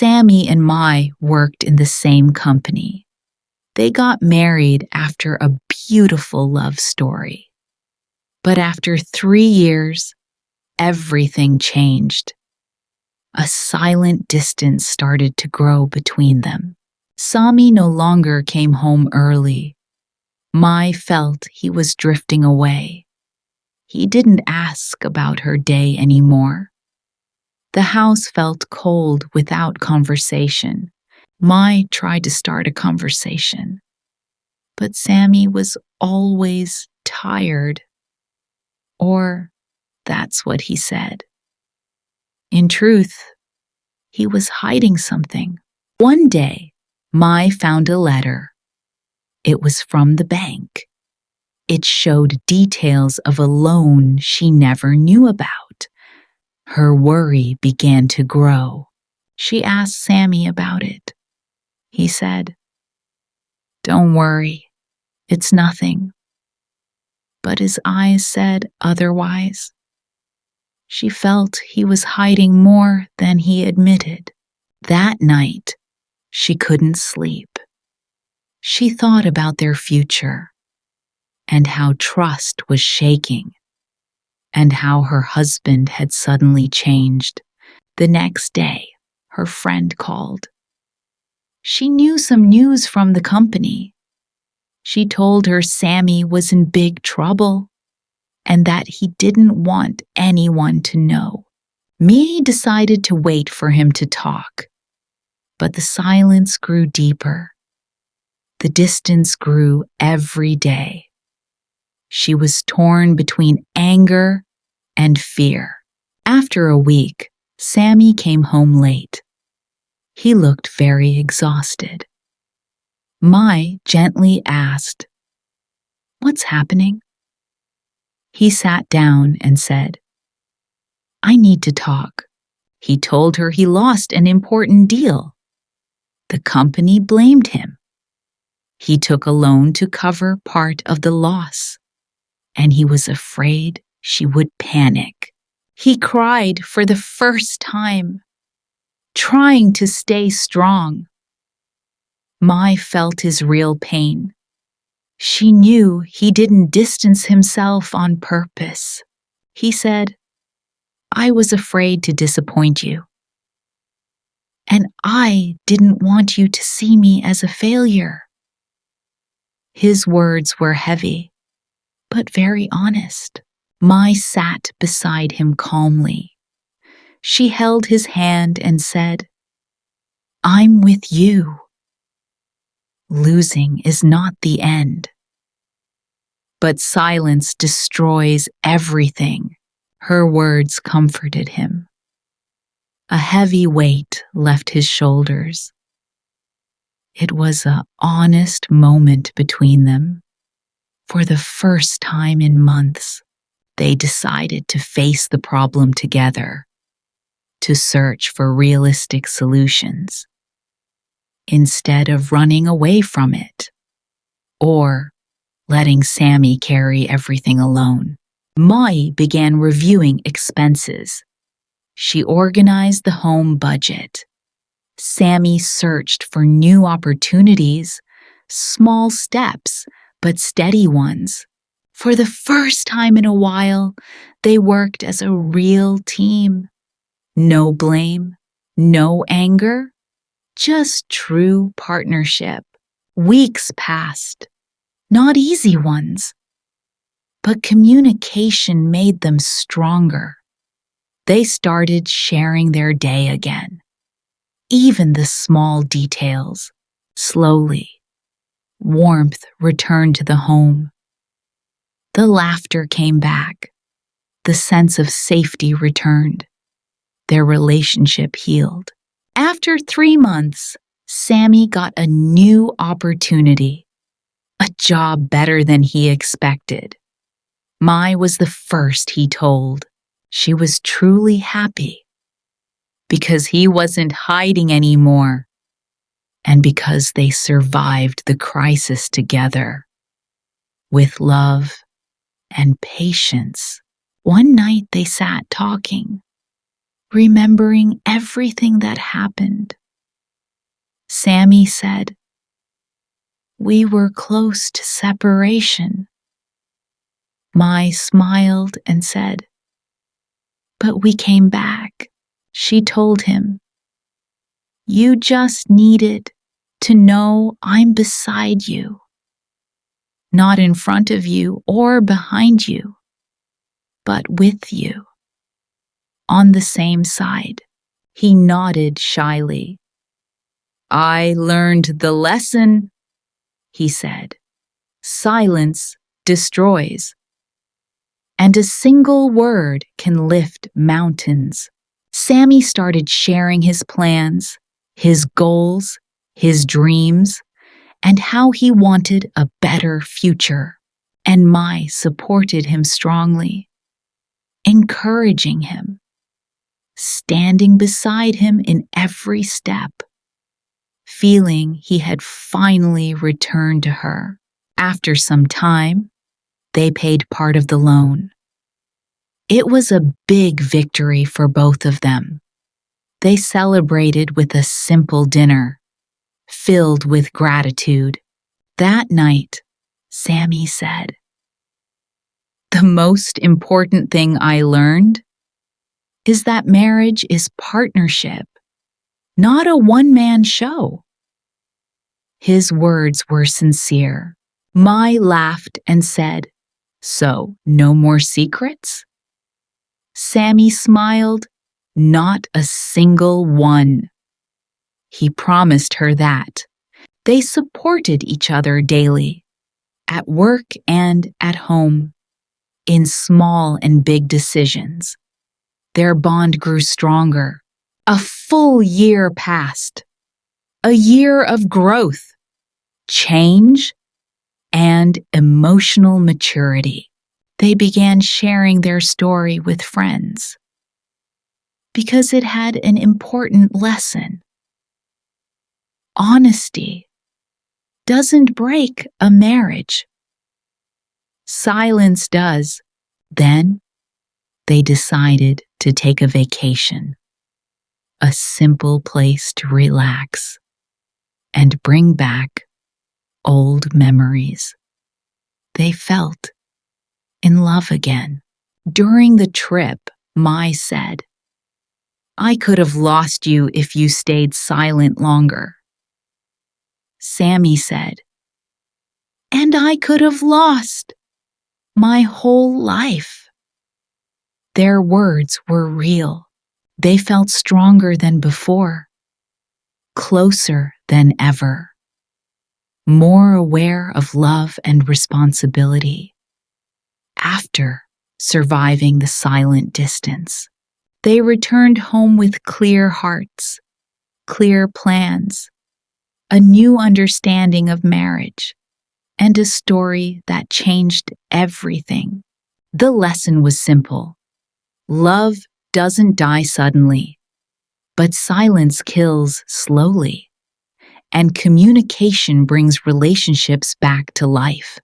Sami and Mai worked in the same company. They got married after a beautiful love story. But after 3 years, everything changed. A silent distance started to grow between them. Sami no longer came home early. Mai felt he was drifting away. He didn't ask about her day anymore. The house felt cold without conversation. Mai tried to start a conversation, but Sami was always tired. Or that's what he said. In truth, he was hiding something. One day, Mai found a letter. It was from the bank. It showed details of a loan she never knew about. Her worry began to grow. She asked Sami about it. He said, "Don't worry, it's nothing." But his eyes said otherwise. She felt he was hiding more than he admitted. That night, she couldn't sleep. She thought about their future and how trust was shaking and how her husband had suddenly changed. The next day, her friend called. She knew some news from the company. She told her Sami was in big trouble and that he didn't want anyone to know. Mai decided to wait for him to talk, but the silence grew deeper. The distance grew every day. She was torn between anger and fear. After a week, Sami came home late. He looked very exhausted. Mai gently asked, "What's happening?" He sat down and said, "I need to talk." He told her he lost an important deal. The company blamed him. He took a loan to cover part of the loss, and he was afraid she would panic. He cried for the first time, trying to stay strong. Mai felt his real pain. She knew he didn't distance himself on purpose. He said, "I was afraid to disappoint you. And I didn't want you to see me as a failure." His words were heavy, but very honest. Mai sat beside him calmly. She held his hand and said, "I'm with you. Losing is not the end." But silence destroys everything. Her words comforted him. A heavy weight left his shoulders. It was an honest moment between them. For the first time in months, they decided to face the problem together, to search for realistic solutions, instead of running away from it, or letting Sami carry everything alone. Mai began reviewing expenses. She organized the home budget. Sami searched for new opportunities, small steps, but steady ones. For the first time in a while, they worked as a real team. No blame, no anger, just true partnership. Weeks passed. Not easy ones, but communication made them stronger. They started sharing their day again, even the small details. Slowly, warmth returned to the home. The laughter came back. The sense of safety returned. Their relationship healed. After 3 months, Sami got a new opportunity. A job better than he expected. Mai was the first he told. She was truly happy because he wasn't hiding anymore and because they survived the crisis together with love and patience. One night they sat talking, remembering everything that happened. Sami said, "We were close to separation." Mai smiled and said, "But we came back." She told him, "You just needed to know I'm beside you, not in front of you or behind you, but with you, on the same side." He nodded shyly. "I learned the lesson," he said. "Silence destroys, and a single word can lift mountains." Sami started sharing his plans, his goals, his dreams, and how he wanted a better future. And Mai supported him strongly, encouraging him, standing beside him in every step, feeling he had finally returned to her. After some time, they paid part of the loan. It was a big victory for both of them. They celebrated with a simple dinner, filled with gratitude. That night, Sami said, "The most important thing I learned is that marriage is partnership, not a one-man show." His words were sincere. Mai laughed and said, "So, no more secrets?" Sami smiled, "Not a single one." He promised her that. They supported each other daily, at work and at home, in small and big decisions. Their bond grew stronger. A full year passed. A year of growth, change, and emotional maturity. They began sharing their story with friends because it had an important lesson. Honesty doesn't break a marriage. Silence does. Then they decided to take a vacation, a simple place to relax and bring back old memories. They felt in love again. During the trip, Mai said, "I could have lost you if you stayed silent longer." Sami said, "And I could have lost my whole life." Their words were real. They felt stronger than before, closer than ever, more aware of love and responsibility. After surviving the silent distance, they returned home with clear hearts, clear plans, a new understanding of marriage, and a story that changed everything. The lesson was simple. Love doesn't die suddenly, but silence kills slowly, and communication brings relationships back to life.